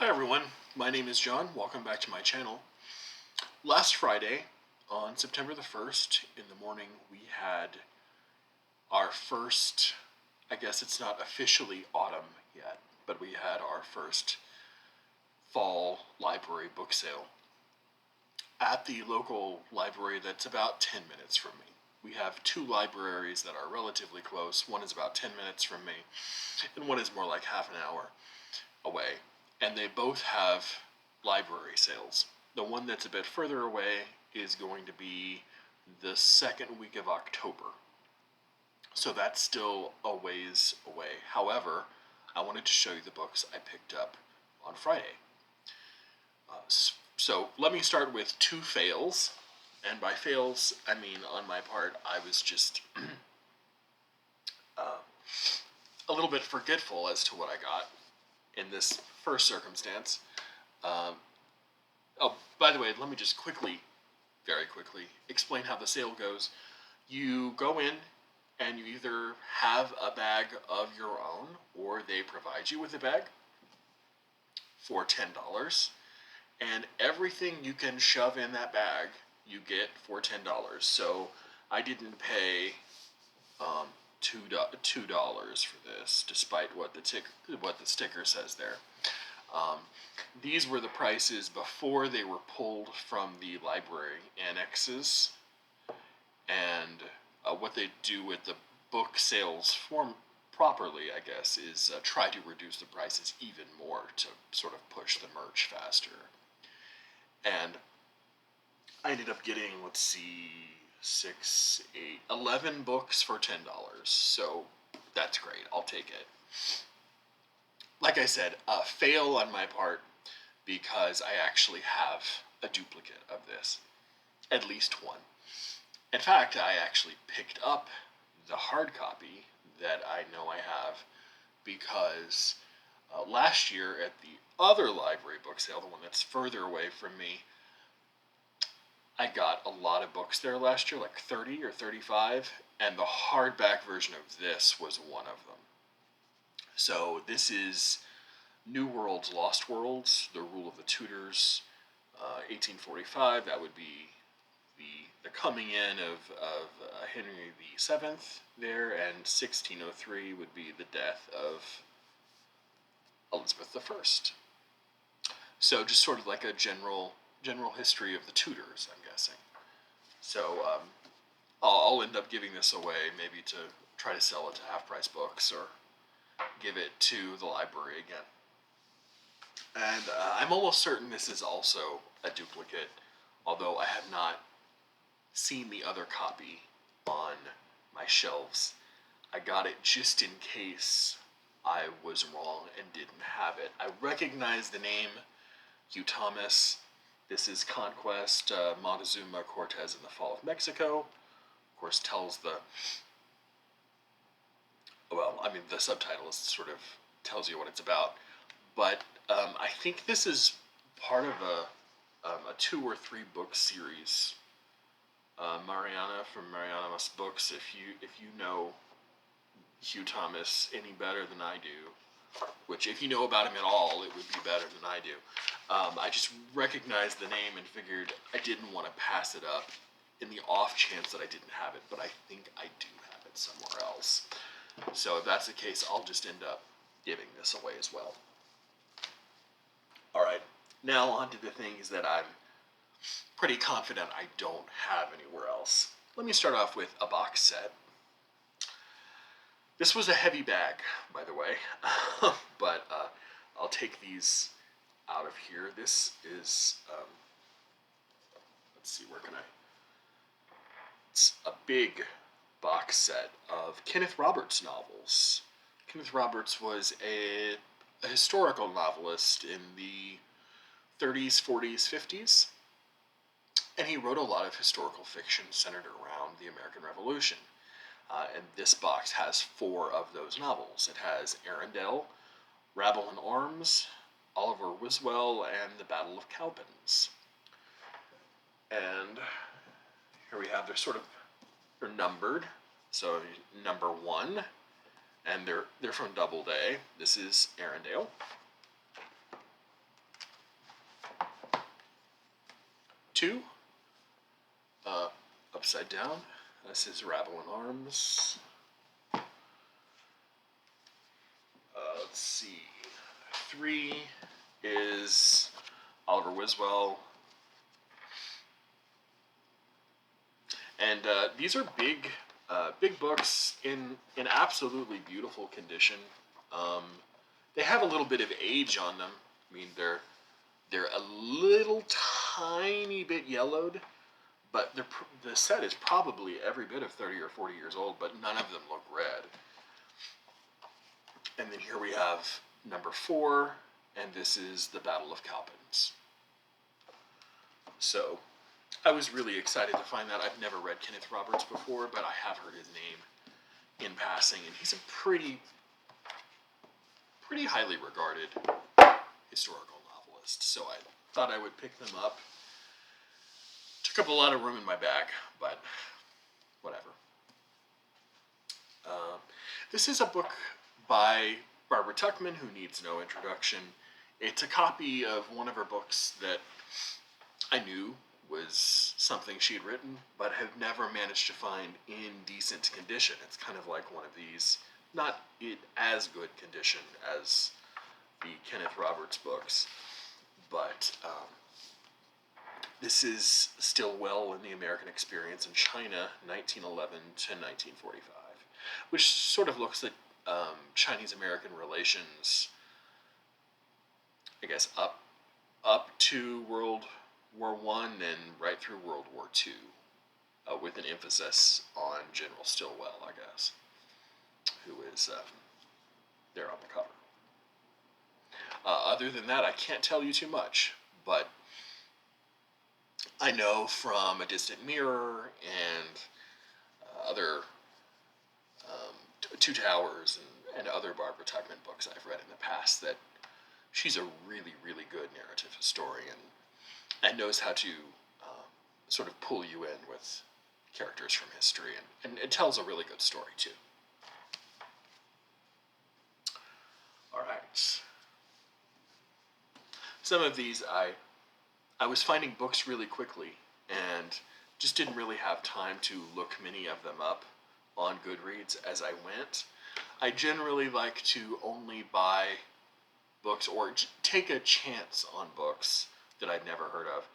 Hi everyone, my name is John. Welcome back to my channel. Last Friday, on September the 1st, in the morning, we had our first, I guess it's not officially autumn yet, but we had our first fall library book sale at the local library that's about 10 minutes from me. We have two libraries that are relatively close. One is about 10 minutes from me, and one is more like half an hour away. And they both have library sales. The one that's a bit further away is going to be the second week of October. So that's still a ways away. However, I wanted to show you the books I picked up on Friday. So let me start with two fails. And by fails, I mean on my part, I was just a little bit forgetful as to what I got in this first circumstance. Oh, by the way, let me just very quickly, explain how the sale goes. You go in and you either have a bag of your own or they provide you with a bag for $10. And everything you can shove in that bag, you get for $10. So I didn't pay $2 for this, despite what the sticker says there. These were the prices before they were pulled from the library annexes, and what they do with the book sales form properly, I guess, is try to reduce the prices even more to sort of push the merch faster. And I ended up getting, 11 books for $10. So that's great. I'll take it. Like I said, a fail on my part because I actually have a duplicate of this. At least one. In fact, I actually picked up the hard copy that I know I have because last year at the other library book sale, the one that's further away from me, I got a lot of books there last year, like 30 or 35, and the hardback version of this was one of them. So this is New Worlds, Lost Worlds, The Rule of the Tudors, 1845. That would be the coming in of Henry VII there, and 1603 would be the death of Elizabeth I. So just sort of like a general history of the Tudors, I'm guessing. So I'll end up giving this away, maybe to try to sell it to Half Price Books or give it to the library again. And I'm almost certain this is also a duplicate, although I have not seen the other copy on my shelves. I got it just in case I was wrong and didn't have it. I recognize the name Hugh Thomas. This is Conquest, Montezuma, Cortez, and the Fall of Mexico. Of course, tells the subtitle sort of tells you what it's about. But I think this is part of a 2 or 3 book series. Mariana from Mariana Must Books. If you know Hugh Thomas any better than I do, which if you know about him at all, it would be better than I do. I just recognized the name and figured I didn't want to pass it up in the off chance that I didn't have it, but I think I do have it somewhere else. So if that's the case, I'll just end up giving this away as well. Alright, now on to the things that I'm pretty confident I don't have anywhere else. Let me start off with a box set. This was a heavy bag, by the way, but I'll take these out of here. This is, let's see, where can I? It's a big box set of Kenneth Roberts novels. Kenneth Roberts was a historical novelist in the 30s, 40s, 50s, and he wrote a lot of historical fiction centered around the American Revolution. And this box has 4 of those novels. It has Arundel, Rabble in Arms, Oliver Wiswell, and The Battle of Cowpens. And here we have, they're numbered. So number 1, and they're from Doubleday. This is Arundel. 2, upside down. This is Rabble in Arms. Let's see. 3 is Oliver Wiswell. And these are big books in absolutely beautiful condition. They have a little bit of age on them. I mean, they're a little tiny bit yellowed, but the set is probably every bit of 30 or 40 years old, but none of them look red. And then here we have number 4, and this is The Battle of Cowpens. So I was really excited to find that. I've never read Kenneth Roberts before, but I have heard his name in passing, and he's a pretty highly regarded historical novelist. So I thought I would pick them up. Took up a lot of room in my bag, but whatever. This is a book by Barbara Tuchman, who needs no introduction. It's a copy of one of her books that I knew was something she had written, but have never managed to find in decent condition. It's kind of like one of these, not in as good condition as the Kenneth Roberts books, but this is Stillwell and the American Experience in China, 1911 to 1945, which sort of looks at Chinese-American relations, I guess, up to World War I and right through World War II, with an emphasis on General Stillwell, I guess, who is there on the cover. Other than that, I can't tell you too much, but I know from A Distant Mirror and other Two Towers and other Barbara Tuchman books I've read in the past that she's a really, really good narrative historian and knows how to sort of pull you in with characters from history, and it tells a really good story too. All right. Some of these I was finding books really quickly and just didn't really have time to look many of them up on Goodreads as I went. I generally like to only buy books or take a chance on books that I'd never heard of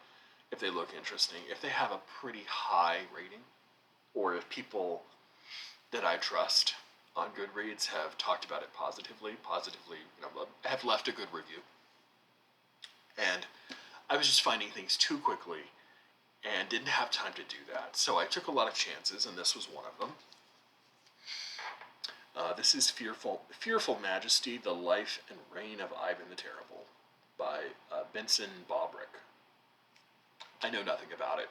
if they look interesting, if they have a pretty high rating, or if people that I trust on Goodreads have talked about it positively, have left a good review. And I was just finding things too quickly and didn't have time to do that. So I took a lot of chances, and this was one of them. This is Fearful Majesty, The Life and Reign of Ivan the Terrible by Benson Bobrick. I know nothing about it,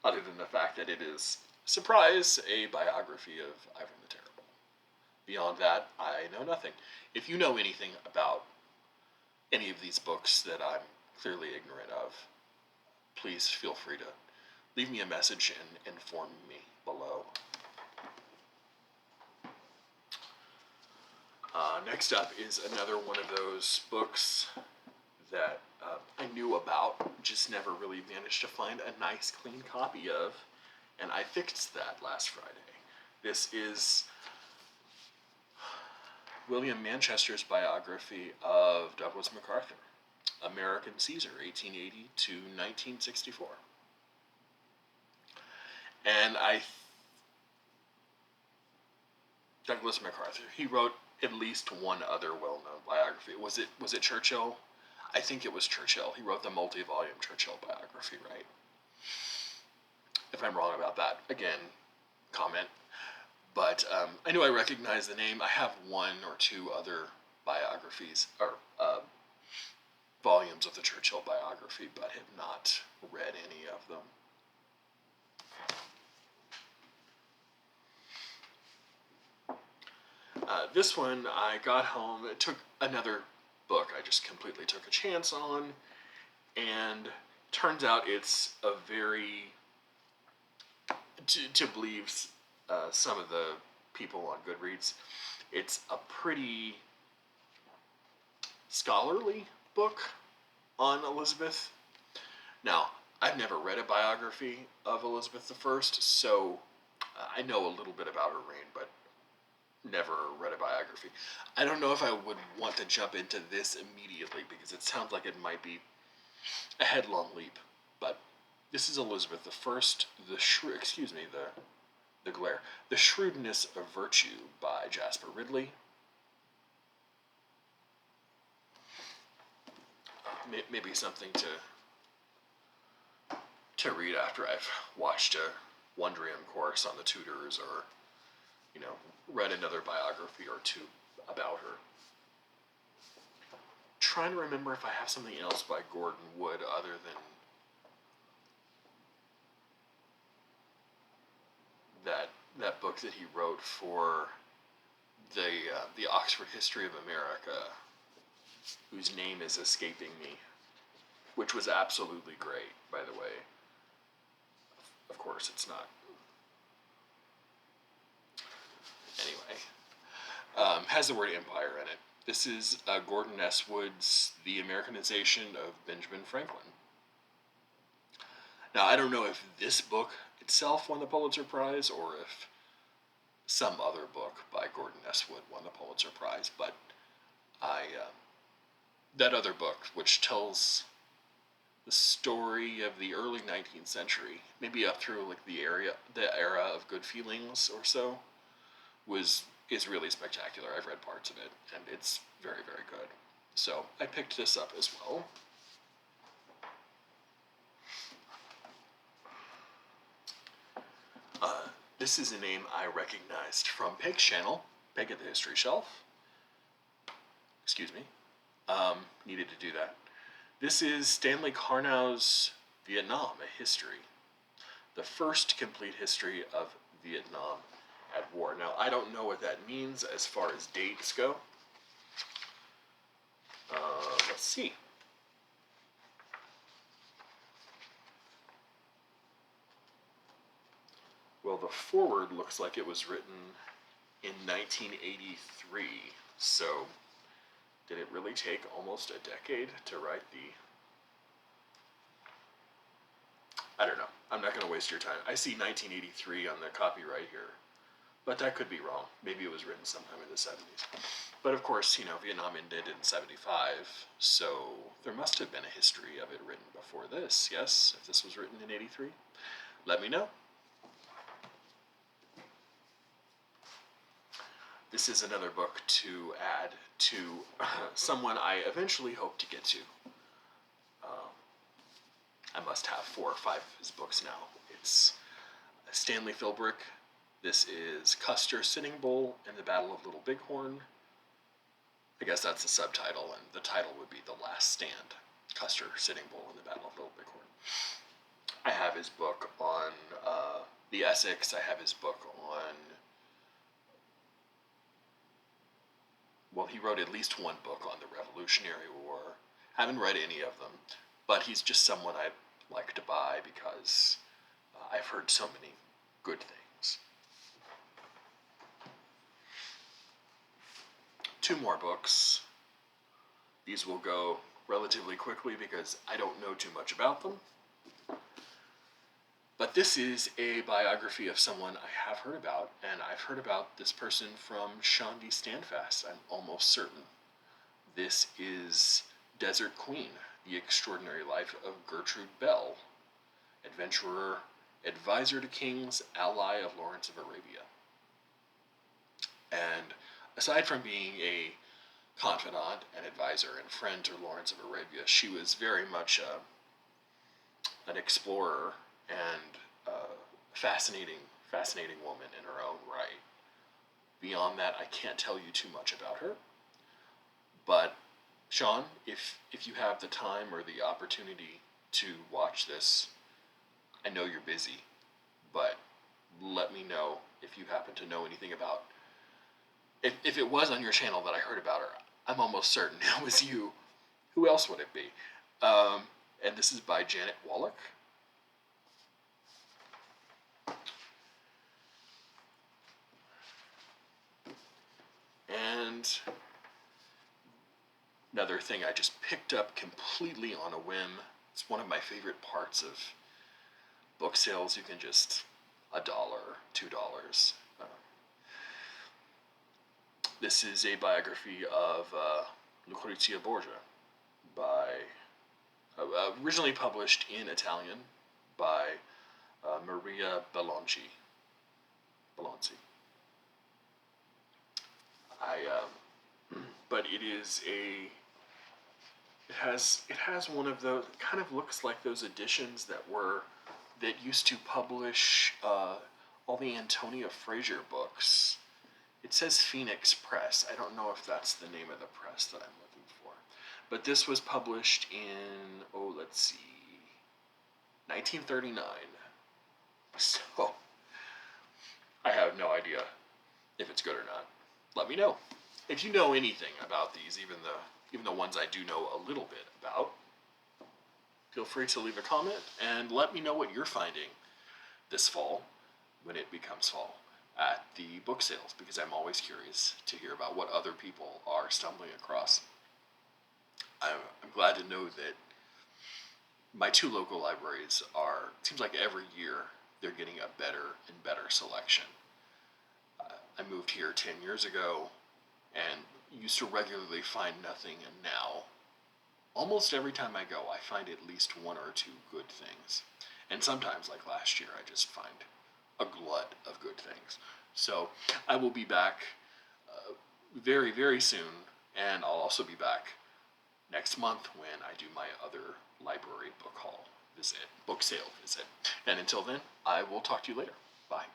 other than the fact that it is, surprise, a biography of Ivan the Terrible. Beyond that, I know nothing. If you know anything about any of these books that I'm clearly ignorant of, please feel free to leave me a message and inform me below. Next up is another one of those books that I knew about, just never really managed to find a nice, clean copy of, and I fixed that last Friday. This is William Manchester's biography of Douglas MacArthur, American Caesar, 1880 to 1964. And Douglas MacArthur, he wrote at least one other well-known biography. Was it Churchill? I think it was Churchill. He wrote the multi-volume Churchill biography, right? If I'm wrong about that, again, comment. But I knew I recognized the name. I have one or two other biographies, or volumes of the Churchill biography, but have not read any of them. This one, I got home, it took another book I just completely took a chance on, and turns out it's a very, to believe some of the people on Goodreads, it's a pretty scholarly book on Elizabeth. Now, I've never read a biography of Elizabeth I, so I know a little bit about her reign, but never read a biography. I don't know if I would want to jump into this immediately because it sounds like it might be a headlong leap. But this is Elizabeth I, the glare, The Shrewdness of Virtue by Jasper Ridley. Maybe something to read after I've watched a Wondrium course on the Tudors, or read another biography or two about her. Trying to remember if I have something else by Gordon Wood other than that book that he wrote for the Oxford History of America, whose name is escaping me, which was absolutely great, by the way. Of course, it's not. Anyway, has the word empire in it. This is Gordon S. Wood's The Americanization of Benjamin Franklin. Now, I don't know if this book itself won the Pulitzer Prize or if some other book by Gordon S. Wood won the Pulitzer Prize, but that other book, which tells the story of the early 19th century, maybe up through like the era of Good Feelings or so, is really spectacular. I've read parts of it, and it's very, very good. So I picked this up as well. This is a name I recognized from Peg's channel, Peg at the History Shelf. Excuse me. Needed to do that. This is Stanley Carno's Vietnam, a History. The first complete history of Vietnam at war. Now, I don't know what that means as far as dates go. Let's see. Well, the foreword looks like it was written in 1983. So, did it really take almost a decade to write the... I don't know. I'm not going to waste your time. I see 1983 on the copyright here, but that could be wrong. Maybe it was written sometime in the 70s. But of course, Vietnam ended in 75, so there must have been a history of it written before this, yes? If this was written in 83, let me know. This is another book to add to someone I eventually hope to get to. I must have 4 or 5 of his books now. It's Stanley Filbrick. This is Custer, Sitting Bull, and the Battle of Little Bighorn. I guess that's the subtitle, and the title would be The Last Stand. Custer, Sitting Bull, and the Battle of Little Bighorn. I have his book on the Essex. I have his book on... Well, he wrote at least one book on the Revolutionary War. Haven't read any of them, but he's just someone I'd like to buy because I've heard so many good things. 2 more books. These will go relatively quickly because I don't know too much about them. But this is a biography of someone I have heard about, and I've heard about this person from Sean D. Standfast, I'm almost certain. This is Desert Queen, The Extraordinary Life of Gertrude Bell, adventurer, advisor to kings, ally of Lawrence of Arabia. And aside from being a confidant and advisor and friend to Lawrence of Arabia, she was very much an explorer and fascinating woman in her own right. Beyond that, I can't tell you too much about her. But Sean, if you have the time or the opportunity to watch this, I know you're busy, but let me know if you happen to know anything about... If it was on your channel that I heard about her, I'm almost certain it was you. Who else would it be? And this is by Janet Wallach. And another thing I just picked up completely on a whim It's one of my favorite parts of book sales. You can just $1, $2. This is a biography of Luisa Borja, by originally published in Italian by Maria Bellonci. But it is a. It has one of those. It kind of looks like those editions that used to publish all the Antonia Fraser books. It says Phoenix Press. I don't know if that's the name of the press that I'm looking for. But this was published in, let's see, 1939. So, I have no idea if it's good or not. Let me know. If you know anything about these, even the ones I do know a little bit about, feel free to leave a comment and let me know what you're finding this fall, when it becomes fall, at the book sales, because I'm always curious to hear about what other people are stumbling across. I'm glad to know that my 2 local libraries seems like every year they're getting a better and better selection. I moved here 10 years ago and used to regularly find nothing, and now almost every time I go I find at least 1 or 2 good things. And sometimes, like last year, I just find a glut of good things. So I will be back very, very soon, and I'll also be back next month when I do my other library book sale visit. And until then, I will talk to you later. Bye.